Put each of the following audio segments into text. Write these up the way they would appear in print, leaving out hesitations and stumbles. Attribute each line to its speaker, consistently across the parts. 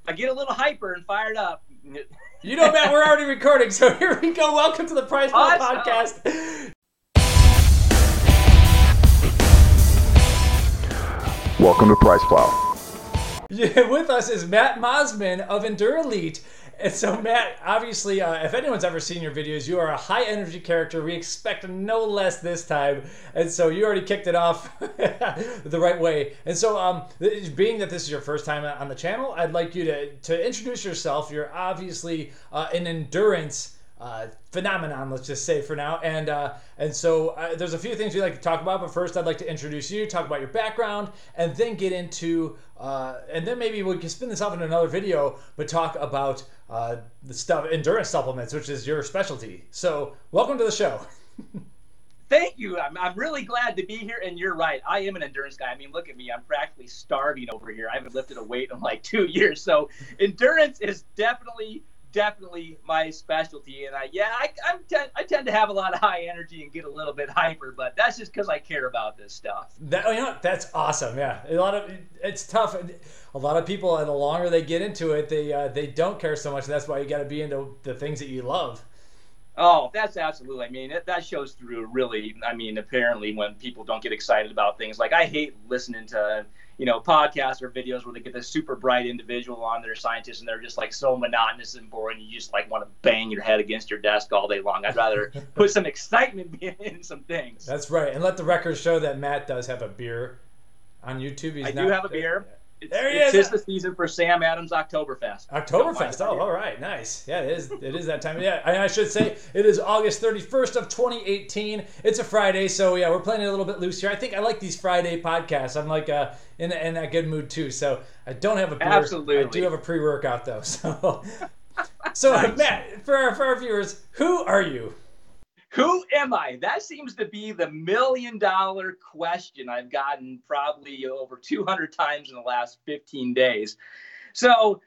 Speaker 1: I get a little hyper and fired up.
Speaker 2: You know, Matt, we're already recording, so here we go. Welcome to the Price Plow Podcast.
Speaker 3: Welcome to Price Plow.
Speaker 2: Yeah, with us is Matt Mosman of EndurElite. And so, Matt, obviously, if anyone's ever seen your videos, you are a high-energy character. We expect no less this time. And so you already kicked it off the right way. And so, being that this is your first time on the channel, I'd like you to introduce yourself. You're obviously an endurance phenomenon, let's just say for now. And so there's a few things we'd like to talk about, but first I'd like to introduce you, talk about your background, and then get into, and then maybe we can spin this off in another video, but talk about the stuff, endurance supplements, which is your specialty. So welcome to the show.
Speaker 1: Thank you. I'm really glad to be here, and you're right. I am an endurance guy. I mean, look at me. I'm practically starving over here. I haven't lifted a weight in like 2 years. So endurance is definitely my specialty. And I tend to have a lot of high energy and get a little bit hyper, but that's just because I care about this stuff.
Speaker 2: That's awesome. Yeah, it's tough. A lot of people, the longer they get into it, they don't care so much. And that's why you got to be into the things that you love.
Speaker 1: Oh, that's absolutely. I mean, that shows through really. I mean, apparently when people don't get excited about things, like I hate listening to, podcasts or videos where they get this super bright individual on there, scientists, and they're just like so monotonous and boring. You just like want to bang your head against your desk all day long. I'd rather put some excitement in some things.
Speaker 2: That's right. And let the record show that Matt does have a beer on YouTube.
Speaker 1: I do have a beer.
Speaker 2: There he is.
Speaker 1: It's the season for Sam Adams Oktoberfest.
Speaker 2: Oktoberfest. Oh, all right. Nice. Yeah, it is. It is that time. Yeah, I should say it is August 31st of 2018. It's a Friday, so yeah, we're playing it a little bit loose here. I think I like these Friday podcasts. I'm like in a good mood too. So I don't have a beer.
Speaker 1: Absolutely.
Speaker 2: I do have a pre-workout though. So
Speaker 1: Nice.
Speaker 2: Matt, for our viewers, who are you?
Speaker 1: Who am I? That seems to be the $1 million question I've gotten probably over 200 times in the last 15 days. So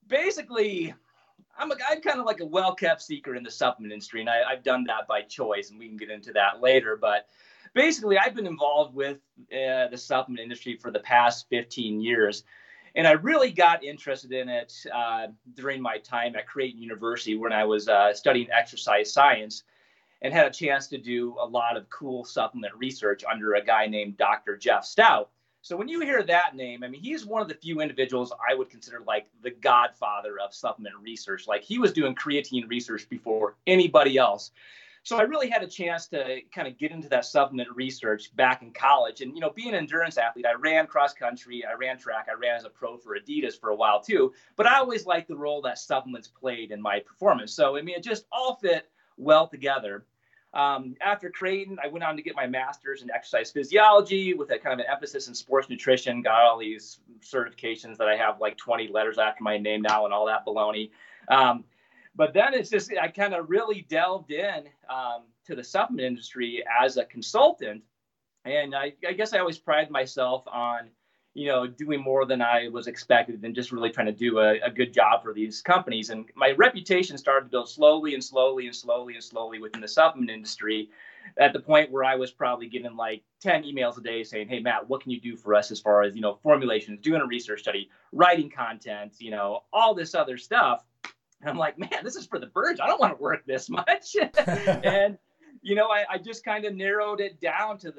Speaker 1: basically, I'm kind of like a well-kept secret in the supplement industry, and I've done that by choice, and we can get into that later. But basically, I've been involved with the supplement industry for the past 15 years. And I really got interested in it during my time at Creighton University when I was studying exercise science, and had a chance to do a lot of cool supplement research under a guy named Dr. Jeff Stout. So when you hear that name, I mean, he's one of the few individuals I would consider like the godfather of supplement research. Like he was doing creatine research before anybody else. So I really had a chance to kind of get into that supplement research back in college. And, being an endurance athlete, I ran cross country, I ran track, I ran as a pro for Adidas for a while too. But I always liked the role that supplements played in my performance. So, I mean, it just all fit well together. After Creighton, I went on to get my master's in exercise physiology with a kind of an emphasis in sports nutrition, got all these certifications that I have like 20 letters after my name now and all that baloney. But then it's just, I kind of really delved in to the supplement industry as a consultant. And I guess I always pride myself on, doing more than I was expected and just really trying to do a good job for these companies. And my reputation started to build slowly within the supplement industry at the point where I was probably getting like 10 emails a day saying, hey, Matt, what can you do for us as far as, formulations, doing a research study, writing content, all this other stuff. And I'm like, man, this is for the birds. I don't want to work this much. And, I just kind of narrowed it down to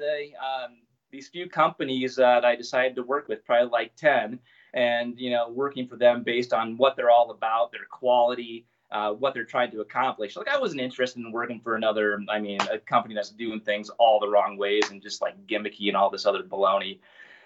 Speaker 1: these few companies that I decided to work with, probably like 10, and, working for them based on what they're all about, their quality, what they're trying to accomplish. Like I wasn't interested in working for a company that's doing things all the wrong ways and just like gimmicky and all this other baloney.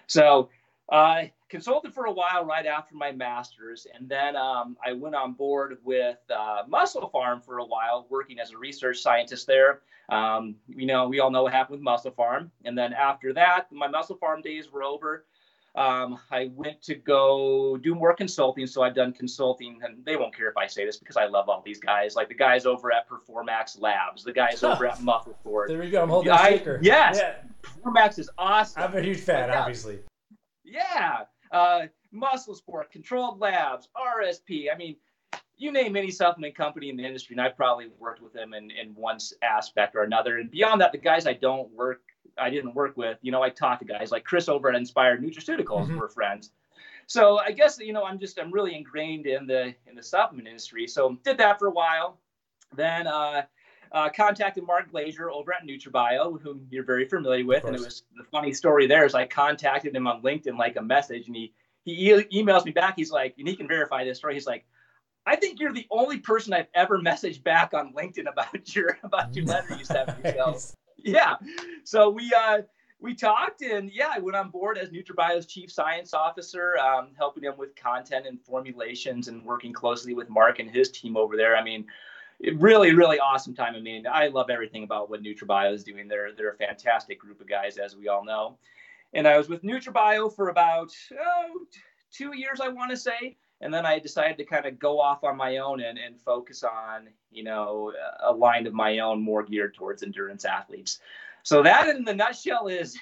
Speaker 1: So I consulted for a while right after my master's. And then I went on board with Musclepharm for a while, working as a research scientist there. We all know what happened with Musclepharm. And then after that, my Musclepharm days were over. I went to go do more consulting. So I've done consulting, and they won't care if I say this because I love all these guys, like the guys over at Performax Labs, the guys over at MusclePharm.
Speaker 2: There we go. I'm holding a shaker.
Speaker 1: Yes.
Speaker 2: Yeah.
Speaker 1: Performax is awesome.
Speaker 2: I'm a huge fan, obviously.
Speaker 1: Yeah. MusclePharm, Controlled Labs, RSP. I mean, you name any supplement company in the industry, and I've probably worked with them in one aspect or another. And beyond that, the guys I didn't work with, I talked to guys like Chris over at Inspired Nutraceuticals. We're friends. So I guess, I'm really ingrained in the supplement industry. So did that for a while. Then contacted Mark Glazier over at NutraBio, whom you're very familiar with. And it was the funny story there is I contacted him on LinkedIn, like a message, and he emails me back. He's like, and he can verify this story. He's like, I think you're the only person I've ever messaged back on LinkedIn about your letter you sent me. So, yeah. So we talked, and I went on board as NutraBio's chief science officer, helping him with content and formulations and working closely with Mark and his team over there. I mean, really, really awesome time. I mean, I love everything about what NutraBio is doing. They're a fantastic group of guys, as we all know. And I was with NutraBio for about 2 years, I want to say. And then I decided to kind of go off on my own and focus on, a line of my own more geared towards endurance athletes. So that, in the nutshell, is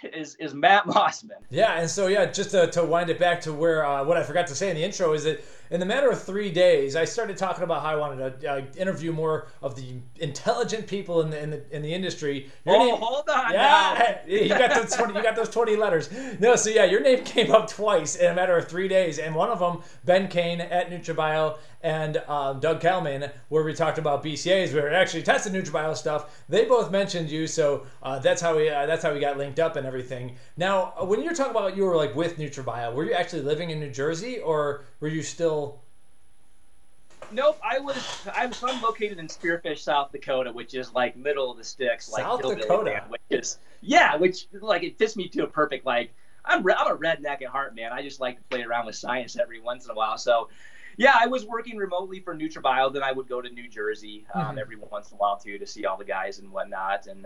Speaker 1: Matt Mosman.
Speaker 2: Yeah, and so just to wind it back to where what I forgot to say in the intro is that in the matter of 3 days, I started talking about how I wanted to interview more of the intelligent people in the industry.
Speaker 1: Hold on.
Speaker 2: Yeah, you got those 20 letters. No, so your name came up twice in a matter of 3 days, and one of them, Ben Kane at NutraBio, and Doug Kelman, where we talked about BCAAs. We were actually testing NutraBio stuff. They both mentioned you, so that's how we got linked up and everything. Now, when you're talking about you were like with NutraBio, were you actually living in New Jersey, or were you still?
Speaker 1: Nope, I'm located in Spearfish, South Dakota, which is like middle of the sticks, like
Speaker 2: South Dakota,
Speaker 1: land, which like it fits me to a perfect like. I'm a redneck at heart, man. I just like to play around with science every once in a while. So, I was working remotely for NutraBio. Then I would go to New Jersey every once in a while too to see all the guys and whatnot. And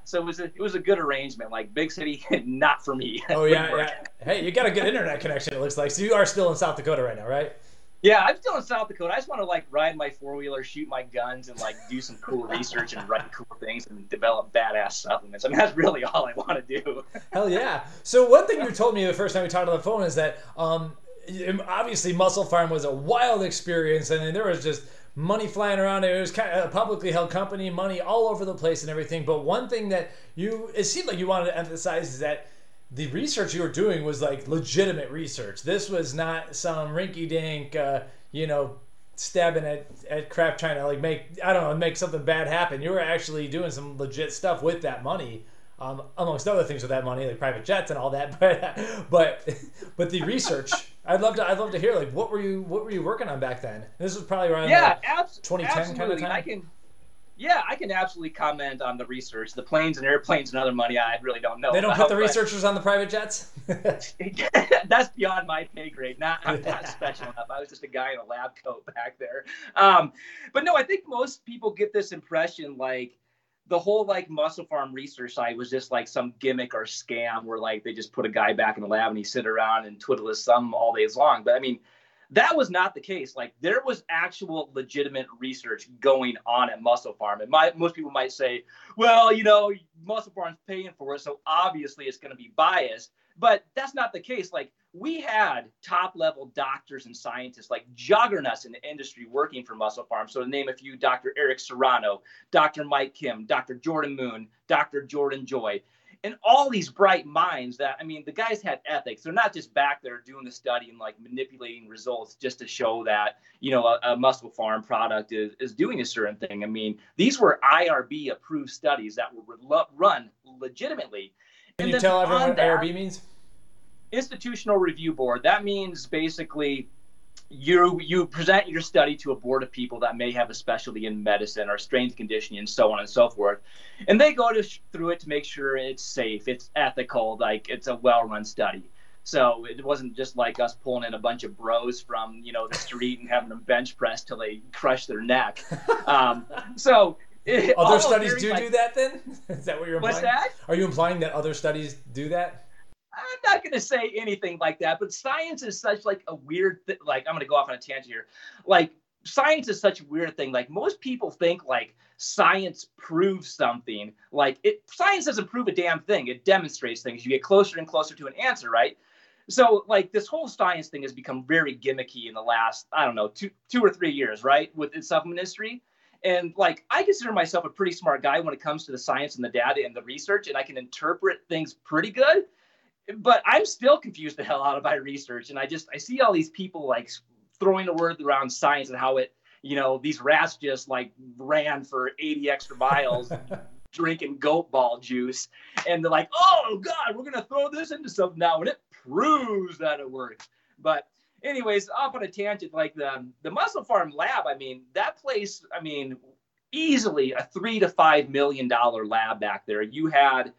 Speaker 1: so it was a good arrangement. Like big city, not for me.
Speaker 2: Oh yeah. Hey, you got a good internet connection. It looks like. So you are still in South Dakota right now, right?
Speaker 1: Yeah, I'm still in South Dakota. I just want to like ride my 4-wheeler, shoot my guns, and like do some cool research and write cool things and develop badass supplements. I mean, that's really all I want to do.
Speaker 2: Hell yeah! So one thing you told me the first time we talked on the phone is that obviously Musclepharm was a wild experience, and there was just money flying around. It was kind of a publicly held company, money all over the place and everything. But one thing that it seemed like you wanted to emphasize is that the research you were doing was like legitimate research. This was not some rinky-dink, stabbing at crap trying to like make something bad happen. You were actually doing some legit stuff with that money, amongst other things with that money, like private jets and all that. But the research, I'd love to hear like what were you working on back then? This was probably around 2010 kind of time.
Speaker 1: I can absolutely comment on the research. The planes and airplanes and other money, I really don't know.
Speaker 2: They don't put the researchers on the private jets?
Speaker 1: That's beyond my pay grade. Not special enough. I was just a guy in a lab coat back there. But no, I think most people get this impression like the whole like Musclepharm research side was just like some gimmick or scam where like they just put a guy back in the lab and he sit around and twiddle his thumb all day long. But I mean, that was not the case. Like there was actual legitimate research going on at Musclepharm. And most people might say, well, Musclepharm's paying for it, so obviously it's going to be biased. But that's not the case. Like we had top level doctors and scientists, like juggernauts in the industry working for Musclepharm. So to name a few, Dr. Eric Serrano, Dr. Mike Kim, Dr. Jordan Moon, Dr. Jordan Joy. And all these bright minds that, I mean, the guys had ethics. They're not just back there doing the study and like manipulating results just to show that, a Musclepharm product is doing a certain thing. I mean, these were IRB approved studies that were run legitimately.
Speaker 2: Can you tell everyone what IRB means?
Speaker 1: Institutional Review Board. That means basically you present your study to a board of people that may have a specialty in medicine or strength conditioning and so on and so forth. And they go through it to make sure it's safe, it's ethical, like it's a well-run study. So it wasn't just like us pulling in a bunch of bros from, the street and having them bench press till they crush their neck.
Speaker 2: Other studies do that then? Is that what you're implying?
Speaker 1: What's that?
Speaker 2: Are you implying that other studies do that?
Speaker 1: I'm not going to say anything like that, but science is such like a weird thing. Like I'm going to go off on a tangent here. Like science is such a weird thing. Like most people think like science proves something. Like science doesn't prove a damn thing. It demonstrates things. You get closer and closer to an answer, right? So like this whole science thing has become very gimmicky in the last, I don't know, two or 3 years, right? With the supplement industry. And like, I consider myself a pretty smart guy when it comes to the science and the data and the research, and I can interpret things pretty good. but I'm still confused the hell out of my research. And I see all these people like throwing the word around science and how it, these rats just like ran for 80 extra miles drinking goat ball juice. And they're like, oh God, we're going to throw this into something now. And it proves that it works. But anyways, off on a tangent, like the Musclepharm Lab, I mean, that place, I mean, easily a $3 to $5 million lab back there. You had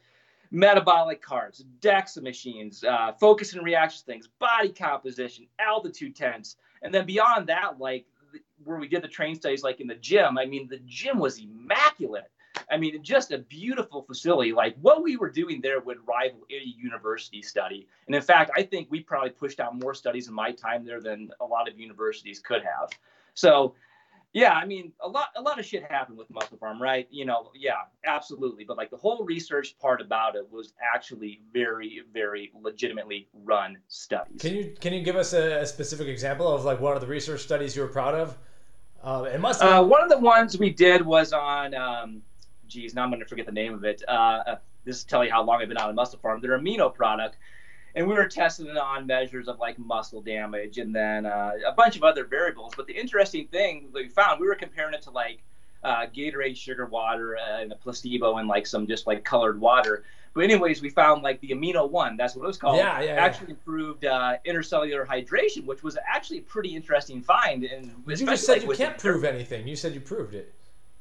Speaker 1: metabolic carts, DEXA machines, focus and reaction things, body composition, altitude tents. And then beyond that, like where we did the train studies, like in the gym, I mean, the gym was immaculate. I mean, just a beautiful facility. Like what we were doing there would rival any university study. And in fact, I think we probably pushed out more studies in my time there than a lot of universities could have. So yeah, I mean, a lot of shit happened with Musclepharm, right? Yeah, absolutely. But like the whole research part about it was actually very, very legitimately run studies.
Speaker 2: Can you give us a specific example of like one of the research studies you were proud of?
Speaker 1: One of the ones we did was on, now I'm going to forget the name of it. This is telling you how long I've been on Musclepharm. They're amino product. And we were testing it on measures of like muscle damage and then a bunch of other variables. But the interesting thing that we found, we were comparing it to like Gatorade sugar water and a placebo and like some just like colored water. But anyways, we found like the amino 1, that's what it was called, actually improved intercellular hydration, which was actually a pretty interesting find. And
Speaker 2: you just said you can't prove anything. You said you proved it.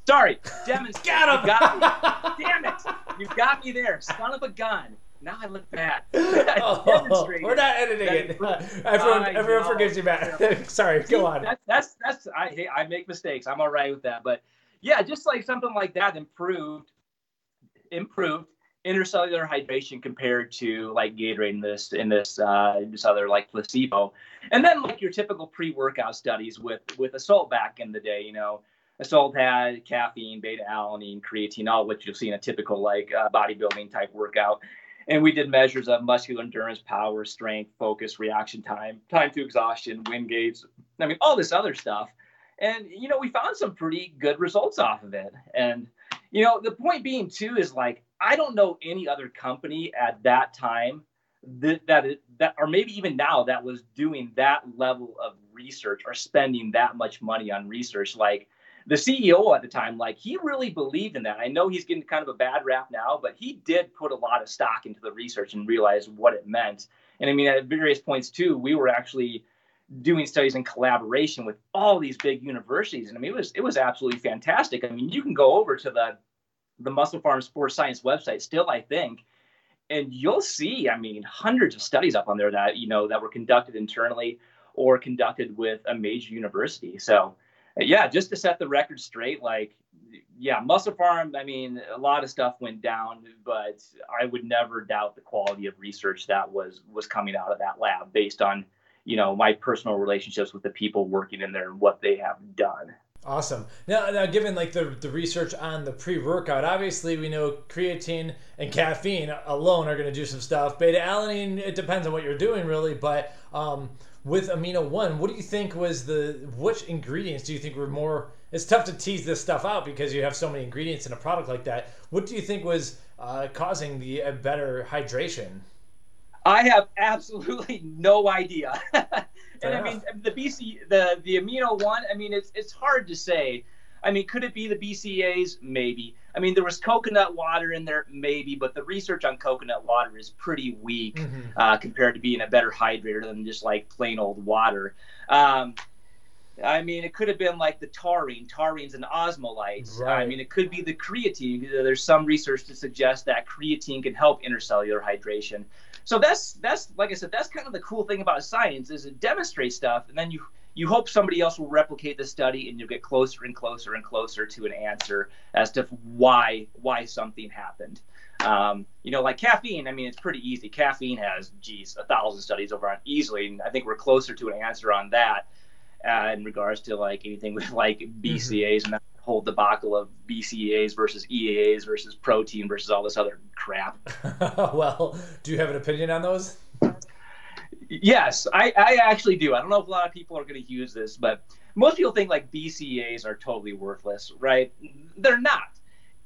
Speaker 1: Sorry, demonstrate. Got him. You got me. Damn it. You got me there, son of a gun. Now I look bad.
Speaker 2: We're not editing it. Everyone forgives you, Matt. Sorry, go on.
Speaker 1: I make mistakes. I'm all right with that. But yeah, just like something like that improved intercellular hydration compared to like Gatorade in this other like placebo. And then like your typical pre-workout studies with Assault back in the day, Assault had caffeine, beta alanine, creatine, all which you'll see in a typical like bodybuilding type workout. And we did measures of muscular endurance, power, strength, focus, reaction time, time to exhaustion, wind gates. I mean, all this other stuff. And, we found some pretty good results off of it. And, the point being, too, is like, I don't know any other company at that time that or maybe even now that was doing that level of research or spending that much money on research. Like, the CEO at the time, like he really believed in that. I know he's getting kind of a bad rap now, but he did put a lot of stock into the research and realize what it meant. And I mean, at various points too, we were actually doing studies in collaboration with all these big universities. And I mean, it was absolutely fantastic. I mean, you can go over to the Musclepharm Sports Science website still, I think, and you'll see, I mean, hundreds of studies up on there that, that were conducted internally or conducted with a major university. So yeah, just to set the record straight, like, yeah, Musclepharm, I mean, a lot of stuff went down, but I would never doubt the quality of research that was coming out of that lab based on, my personal relationships with the people working in there and what they have done.
Speaker 2: Awesome. Now, given like the research on the pre-workout, obviously we know creatine and caffeine alone are going to do some stuff. Beta alanine, it depends on what you're doing really, but with amino 1, what do you think was which ingredients do you think were more, it's tough to tease this stuff out because you have so many ingredients in a product like that. What do you think was causing the better hydration?
Speaker 1: I have absolutely no idea. And I mean, the amino 1, I mean, it's hard to say. I mean, could it be the BCAAs? Maybe. I mean, there was coconut water in there, maybe, but the research on coconut water is pretty weak compared to being a better hydrator than just like plain old water. I mean, it could have been like the taurine. Taurine's an osmolyte. Right. I mean, it could be the creatine. There's some research to suggest that creatine can help intercellular hydration. So that's like I said, that's kind of the cool thing about science is it demonstrates stuff, and then you hope somebody else will replicate the study, and you'll get closer and closer and closer to an answer as to why something happened. Like caffeine, I mean, it's pretty easy. Caffeine has, 1,000 studies over on easily, and I think we're closer to an answer on that in regards to like anything with like BCAAs and that whole debacle of BCAAs versus EAAs versus protein versus all this other crap.
Speaker 2: Well, do you have an opinion on those?
Speaker 1: Yes, I actually do. I don't know if a lot of people are going to use this, but most people think like BCAAs are totally worthless, right? They're not.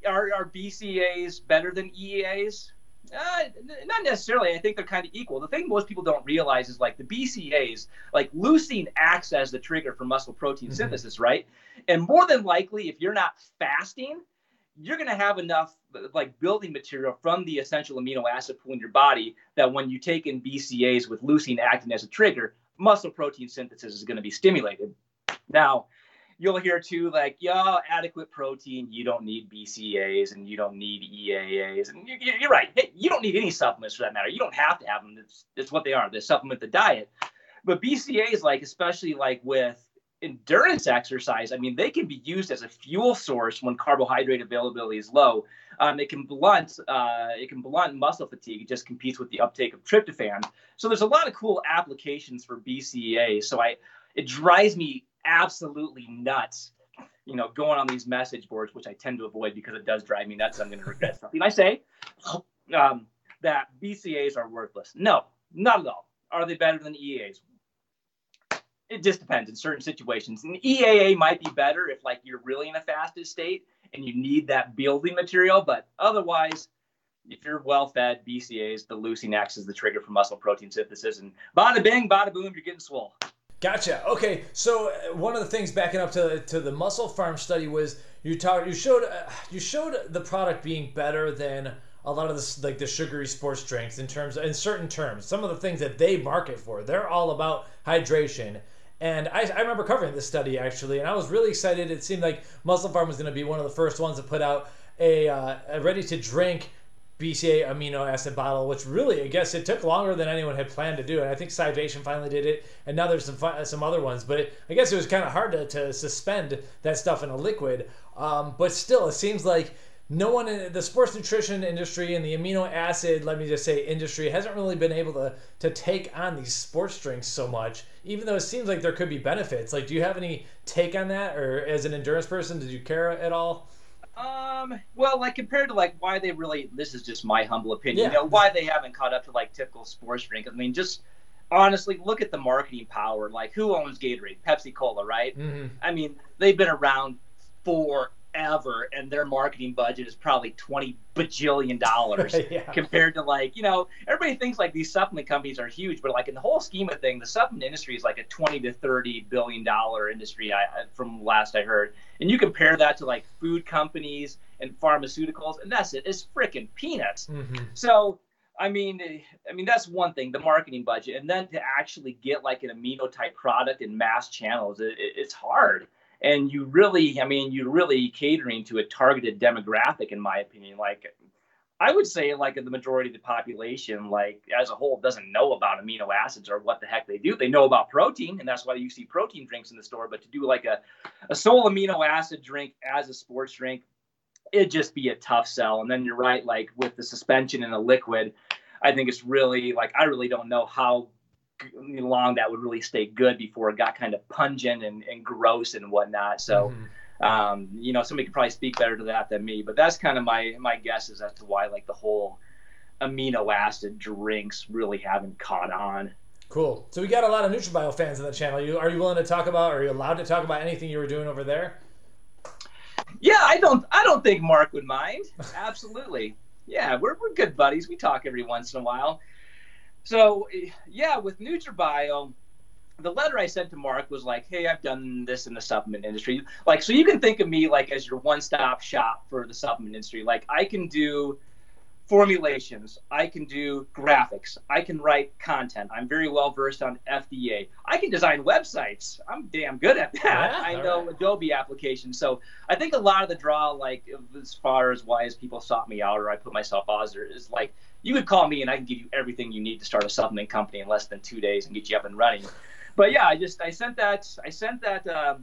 Speaker 1: Are BCAAs better than EAAs? Not necessarily. I think they're kind of equal. The thing most people don't realize is like the BCAAs, like leucine acts as the trigger for muscle protein synthesis, right? And more than likely, if you're not fasting, you're going to have enough like building material from the essential amino acid pool in your body that when you take in BCAAs with leucine acting as a trigger, muscle protein synthesis is going to be stimulated. Now, you'll hear too, like, adequate protein, you don't need BCAAs and you don't need EAAs. And you're right. Hey, you don't need any supplements for that matter. You don't have to have them. It's what they are. They supplement the diet. But BCAAs, like, especially like with endurance exercise, I mean, they can be used as a fuel source when carbohydrate availability is low. It can blunt muscle fatigue. It just competes with the uptake of tryptophan. So there's a lot of cool applications for BCAAs. So it drives me absolutely nuts, going on these message boards, which I tend to avoid because it does drive me nuts. I'm going to regret something I say, that BCAAs are worthless. No, not at all. Are they better than EAAs? It just depends in certain situations. And EAA might be better if like you're really in a fasted state and you need that building material. But otherwise, if you're well fed, BCAAs, the leucine acts as the trigger for muscle protein synthesis, and bada bing, bada boom, you're getting swole.
Speaker 2: Gotcha. Okay, so one of the things backing up to the MusclePharm study was you showed the product being better than a lot of this, like the sugary sports drinks in certain terms. Some of the things that they market for, they're all about hydration. And I remember covering this study actually, and I was really excited. It seemed like MusclePharm was going to be one of the first ones to put out a ready-to-drink BCAA amino acid bottle, which really, I guess, it took longer than anyone had planned to do. And I think Scivation finally did it, and now there's some other ones. But I guess it was kind of hard to suspend that stuff in a liquid. But still, it seems like no one in the sports nutrition industry and the amino acid, let me just say, industry hasn't really been able to take on these sports drinks so much, even though it seems like there could be benefits. Like, do you have any take on that? Or as an endurance person, did you care at all?
Speaker 1: Well, like compared to like why they really, this is just my humble opinion,
Speaker 2: Yeah.
Speaker 1: why they haven't caught up to like typical sports drink. I mean, just honestly, look at the marketing power. Like, who owns Gatorade? Pepsi Cola, right? Mm-hmm. I mean, they've been around forever, and their marketing budget is probably $20 bajillion
Speaker 2: Yeah.
Speaker 1: compared to like, everybody thinks like these supplement companies are huge, but like in the whole scheme of things, the supplement industry is like a $20 to $30 billion industry from last I heard. And you compare that to like food companies and pharmaceuticals, and that's it. It's freaking peanuts. Mm-hmm. So, I mean, that's one thing, the marketing budget. And then to actually get like an amino type product in mass channels, it's hard. And you're really catering to a targeted demographic, in my opinion. Like, I would say, like, the majority of the population, like, as a whole, doesn't know about amino acids or what the heck they do. They know about protein, and that's why you see protein drinks in the store. But to do, like, a sole amino acid drink as a sports drink, it'd just be a tough sell. And then you're right, like, with the suspension in a liquid, I think it's really, like, I really don't know how long that would really stay good before it got kind of pungent and gross and whatnot. So, somebody could probably speak better to that than me, but that's kind of my guesses as to why like the whole amino acid drinks really haven't caught on.
Speaker 2: Cool. So we got a lot of NutraBio fans on the channel. Are you willing to talk about, or are you allowed to talk about anything you were doing over there?
Speaker 1: Yeah, I don't think Mark would mind. Absolutely. Yeah, we're good buddies. We talk every once in a while. So, yeah, with NutraBio, the letter I sent to Mark was like, hey, I've done this in the supplement industry. Like, so you can think of me like as your one-stop shop for the supplement industry. Like, I can do formulations. I can do graphics. I can write content. I'm very well versed on FDA. I can design websites. I'm damn good at that. Yeah, I know Adobe applications. So I think a lot of the draw, like, as far as why people sought me out or I put myself out there, is like, you could call me and I can give you everything you need to start a supplement company in less than 2 days and get you up and running. But yeah, I sent that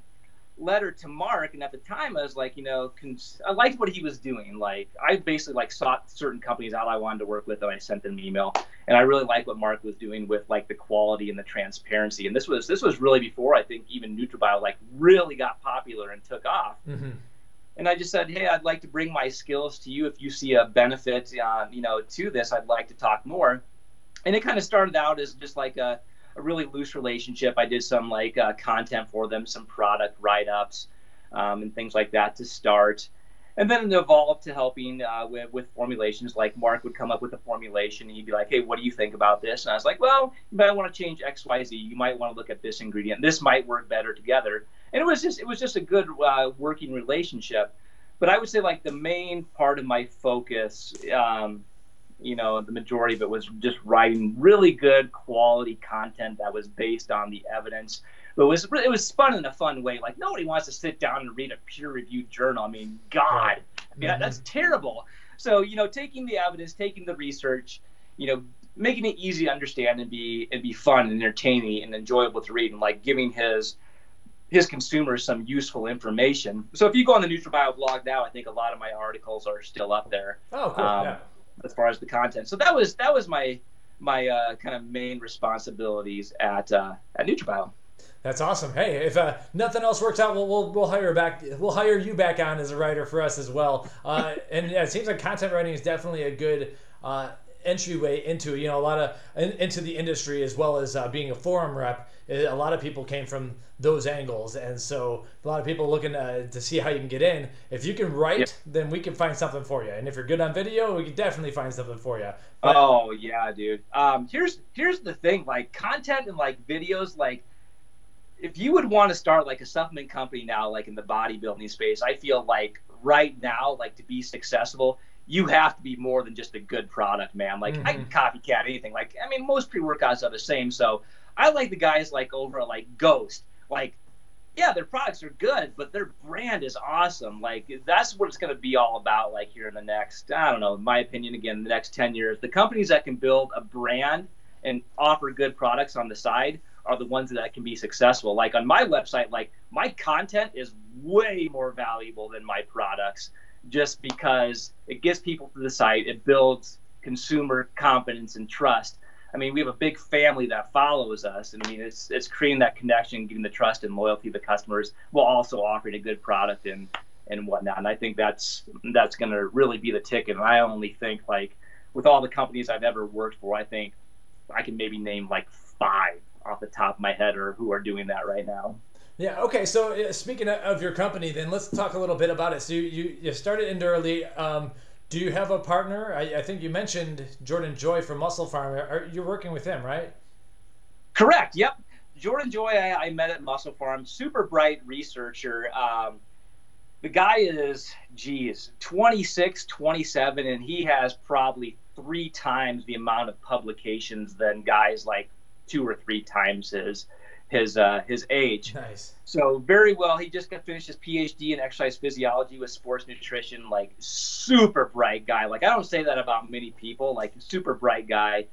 Speaker 1: letter to Mark, and at the time I was like, I liked what he was doing. Like, I basically like sought certain companies out I wanted to work with, and I sent them an email. And I really liked what Mark was doing with like the quality and the transparency. And this was really before I think even NutraBio like really got popular and took off. Mm-hmm. And I just said, hey, I'd like to bring my skills to you. If you see a benefit, to this, I'd like to talk more. And it kind of started out as just like a really loose relationship. I did some content for them, some product write-ups, and things like that to start. And then it evolved to helping with formulations. Like Mark would come up with a formulation, and he'd be like, "Hey, what do you think about this?" And I was like, "Well, you might want to change X, Y, Z. You might want to look at this ingredient. This might work better together." And it was just a good working relationship. But I would say like the main part of my focus, the majority of it was just writing really good quality content that was based on the evidence. But it was spun in a fun way. Like nobody wants to sit down and read a peer-reviewed journal. I mean, God, that's terrible. So taking the evidence, taking the research, making it easy to understand and be fun and entertaining and enjoyable to read, and like giving his consumers some useful information. So if you go on the NutraBio blog now, I think a lot of my articles are still up there.
Speaker 2: Oh, cool.
Speaker 1: As far as the content. So that was my kind of main responsibilities at NutraBio.
Speaker 2: That's awesome. Hey, if nothing else works out, we'll hire you back on as a writer for us as well. And yeah, it seems like content writing is definitely a good entryway into into the industry, as well as being a forum rep. A lot of people came from those angles, and so a lot of people looking to see how you can get in. If you can write, then we can find something for you. And if you're good on video, we can definitely find something for you. But,
Speaker 1: oh yeah, dude. Here's the thing, like content and like videos, like if you would want to start like a supplement company now, like in the bodybuilding space, I feel like right now, like to be successful, you have to be more than just a good product, man. Like I can copycat anything. Like, I mean, most pre-workouts are the same. So I like the guys like over at like Ghost. Like, yeah, their products are good, but their brand is awesome. Like that's what it's going to be all about. Like here in the next, I don't know, in my opinion, again, the next 10 years, the companies that can build a brand and offer good products on the side are the ones that can be successful. Like on my website, like my content is way more valuable than my products, just because it gets people to the site. It builds consumer confidence and trust. I mean, we have a big family that follows us. And I mean, it's creating that connection, getting the trust and loyalty of the customers, while also offering a good product and whatnot. And I think that's going to really be the ticket. And I only think like with all the companies I've ever worked for, I think I can maybe name like 5 off the top of my head or who are doing that right now.
Speaker 2: Yeah. Okay. So speaking of your company, then let's talk a little bit about it. So you started EndurElite. Do you have a partner? I think you mentioned Jordan Joy from MusclePharm. You're working with him, right?
Speaker 1: Correct. Yep. Jordan Joy, I met at MusclePharm. Super bright researcher. The guy is, 26, 27, and he has probably 3 times the amount of publications than guys like 2 or 3 times his age.
Speaker 2: Nice.
Speaker 1: So very well. He just got finished his PhD in exercise physiology with sports nutrition. Like super bright guy. Like I don't say that about many people. Like super bright guy,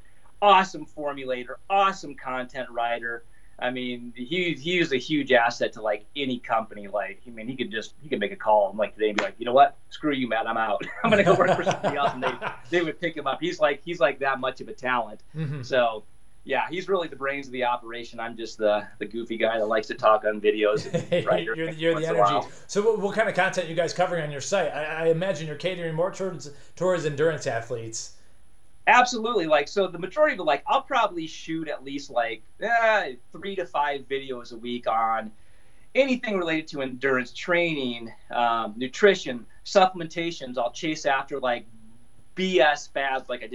Speaker 1: awesome formulator, awesome content writer. I mean, he is a huge asset to like any company. Like, I mean, he could make a call like today and be like, you know what, screw you, Matt, I'm out. I'm gonna go work for somebody else, and they would pick him up. He's like that much of a talent. So. Yeah, he's really the brains of the operation. I'm just the goofy guy that likes to talk on videos. And
Speaker 2: you're the energy. So what kind of content are you guys covering on your site? I imagine you're catering more towards endurance athletes.
Speaker 1: Absolutely. Like, so the majority of it, like, I'll probably shoot at least like 3 to 5 videos a week on anything related to endurance training, nutrition, supplementations. I'll chase after like BS fads. Like I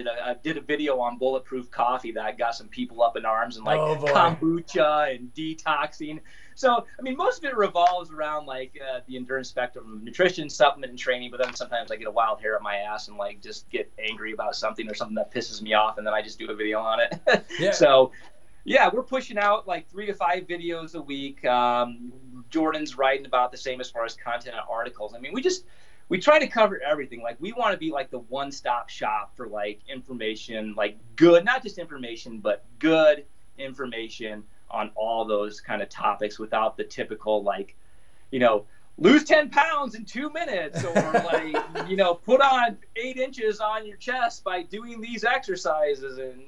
Speaker 1: did a video on bulletproof coffee that got some people up in arms, and like kombucha and detoxing. So I mean, most of it revolves around like the endurance spectrum, nutrition, supplement, and training. But then sometimes I get a wild hair up my ass and like just get angry about something or something that pisses me off, and then I just do a video on it.
Speaker 2: Yeah.
Speaker 1: So yeah, we're pushing out like 3 to 5 videos a week. Jordan's writing about the same as far as content and articles. I mean, we try to cover everything. Like we want to be like the one-stop shop for like information, like good, not just information, but good information on all those kind of topics without the typical like, lose 10 pounds in 2 minutes, or like, put on 8 inches on your chest by doing these exercises and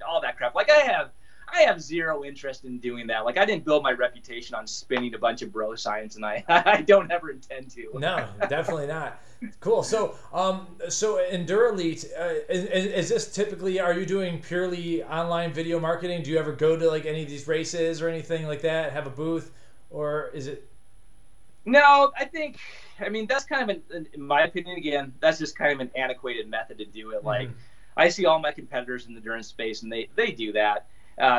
Speaker 1: all that crap. Like I have zero interest in doing that. Like I didn't build my reputation on spinning a bunch of bro science, and I don't ever intend to.
Speaker 2: No, definitely not. Cool. So EndurElite, is this typically, are you doing purely online video marketing? Do you ever go to like any of these races or anything like that, have a booth, or is it?
Speaker 1: No, I mean, that's kind of in my opinion, again, that's just kind of an antiquated method to do it. Like, I see all my competitors in the endurance space, and they do that.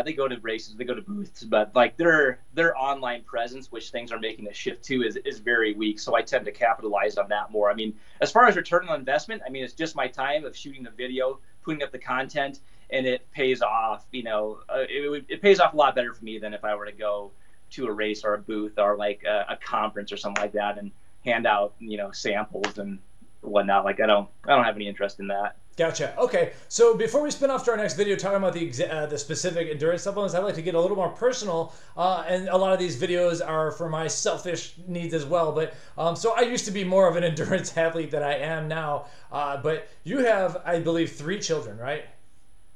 Speaker 1: They go to races, they go to booths, but like their online presence, which things are making a shift to, is very weak. So I tend to capitalize on that more. I mean, as far as return on investment, I mean, it's just my time of shooting the video, putting up the content, and it pays off. You know, it pays off a lot better for me than if I were to go to a race or a booth or like a conference or something like that and hand out, you know, samples and whatnot. Like I don't have any interest in that.
Speaker 2: Gotcha. Okay, so before we spin off to our next video talking about the specific endurance supplements, I'd like to get a little more personal, and a lot of these videos are for my selfish needs as well. But so I used to be more of an endurance athlete than I am now. But you have, I believe, 3 children, right?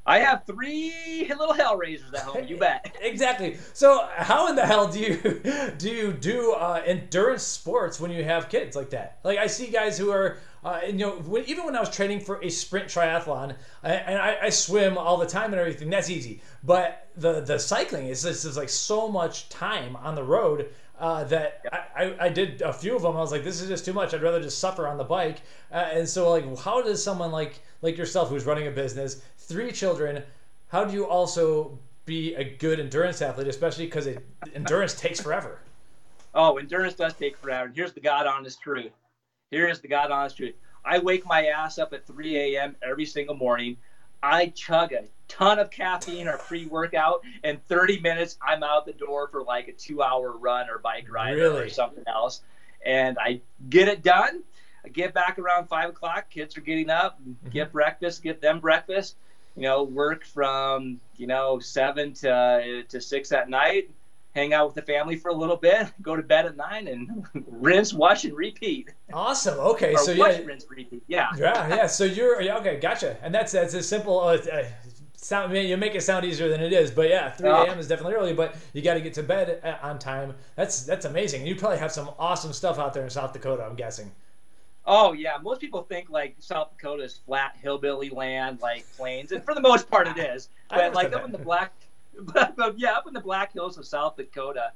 Speaker 1: I have 3 little hell raisers at home. You bet.
Speaker 2: Exactly. So how in the hell do you do endurance sports when you have kids like that? Like I see guys who are, you know, even when I was training for a sprint triathlon, and I swim all the time and everything, that's easy. But the cycling is like so much time on the road that I did a few of them. I was like, this is just too much. I'd rather just suffer on the bike. And so like, how does someone like yourself who's running a business, 3 children, how do you also be a good endurance athlete, especially because endurance takes forever?
Speaker 1: Oh, endurance does take forever. And here's the God honest truth. I wake my ass up at 3 a.m. every single morning. I chug a ton of caffeine or pre-workout, and 30 minutes I'm out the door for like a 2-hour run or bike ride or something else. And I get it done. I get back around 5 o'clock. Kids are getting up, get them breakfast. You know, work from, you know, 7 to 6 at night, hang out with the family for a little bit, go to bed at 9, and rinse, wash, and repeat.
Speaker 2: Awesome. Okay,
Speaker 1: or
Speaker 2: so
Speaker 1: wash, rinse, repeat. Yeah.
Speaker 2: Yeah. So you're okay. Gotcha. And that's as simple. Sound, man, you make it sound easier than it is, but yeah, 3 a.m. is definitely early. But you got to get to bed on time. That's amazing. And you probably have some awesome stuff out there in South Dakota, I'm guessing.
Speaker 1: Oh yeah, most people think like South Dakota is flat hillbilly land, like plains, and for the most part it is. But like up in the Black Hills of South Dakota,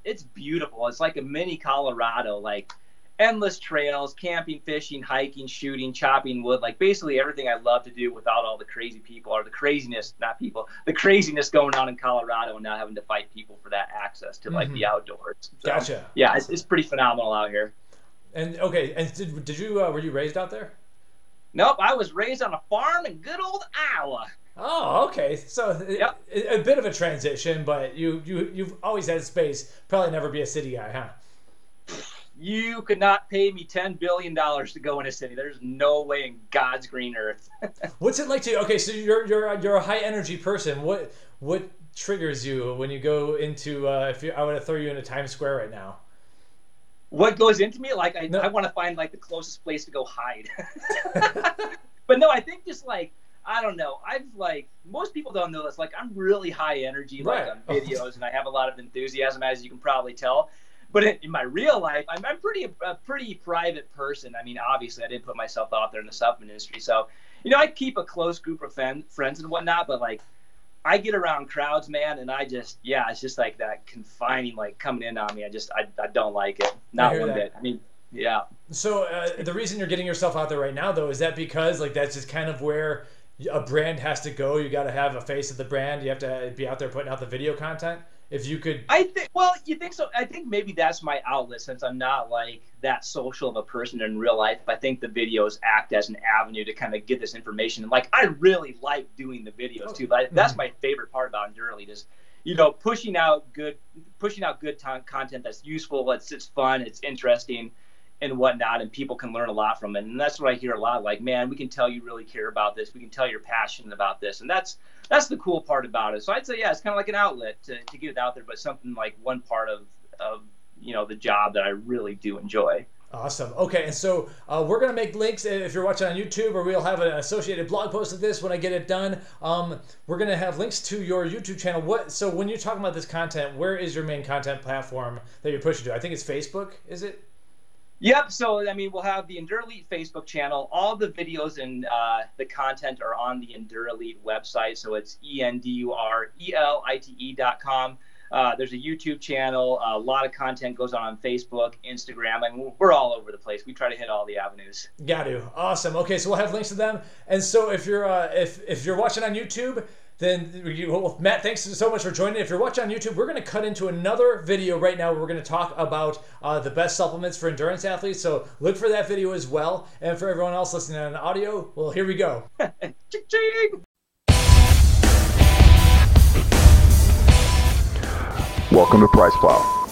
Speaker 1: it's beautiful. It's like a mini Colorado, like endless trails, camping, fishing, hiking, shooting, chopping wood, like basically everything I love to do without all the crazy people or the craziness going on in Colorado and not having to fight people for that access to like the outdoors. So,
Speaker 2: gotcha.
Speaker 1: Yeah, it's pretty phenomenal out here.
Speaker 2: And okay, and did you were you raised out there?
Speaker 1: Nope, I was raised on a farm in good old Iowa.
Speaker 2: Oh, okay. So a bit of a transition, but you've always had space. Probably never be a city guy, huh?
Speaker 1: You could not pay me $10 billion to go in a city. There's no way in God's green earth.
Speaker 2: What's it like to? Okay, so you're a high energy person. What triggers you when you go into? I would throw you into Times Square right now.
Speaker 1: What goes into me? Like I want to find like the closest place to go hide. But no, I think just like, I don't know. I've like, most people don't know this. Like I'm really high energy, like on videos, and I have a lot of enthusiasm, as you can probably tell. But in my real life, I'm a pretty private person. I mean, obviously, I didn't put myself out there in the supplement industry, so you know, I keep a close group of friends and whatnot. But like, I get around crowds, man, and it's just like that confining, like coming in on me. I don't like it. Not one bit. I mean, yeah.
Speaker 2: So the reason you're getting yourself out there right now, though, is that because like that's just kind of where a brand has to go? You got to have a face of the brand. You have to be out there putting out the video content. If you could,
Speaker 1: you think so? I think maybe that's my outlet, since I'm not like that social of a person in real life. I think the videos act as an avenue to kind of get this information. And like, I really like doing the videos too. But that's my favorite part about EndurElite is, you know, pushing out good content that's useful. It's fun. It's interesting. And whatnot, and people can learn a lot from it. And that's what I hear a lot. Like, man, we can tell you really care about this. We can tell you're passionate about this, and that's the cool part about it. So I'd say, yeah, it's kind of like an outlet to get it out there, but something like one part of you know, the job that I really do enjoy.
Speaker 2: Awesome. Okay, and so we're gonna make links if you're watching on YouTube, or we'll have an associated blog post of this when I get it done. We're gonna have links to your YouTube channel. So when you're talking about this content, where is your main content platform that you're pushing to? I think it's Facebook. Is it?
Speaker 1: Yep. So, I mean, we'll have the EndurElite Facebook channel. All the videos and the content are on the EndurElite website. So it's EndurElite.com. There's a YouTube channel. A lot of content goes on Facebook, Instagram. I mean, we're all over the place. We try to hit all the avenues.
Speaker 2: Got to. Awesome. Okay, so we'll have links to them. And so if you're watching on YouTube, then well, Matt, thanks so much for joining. If you're watching on YouTube, we're going to cut into another video right now where we're going to talk about the best supplements for endurance athletes. So look for that video as well. And for everyone else listening on audio, well, here we go.
Speaker 3: Welcome to Price Plow.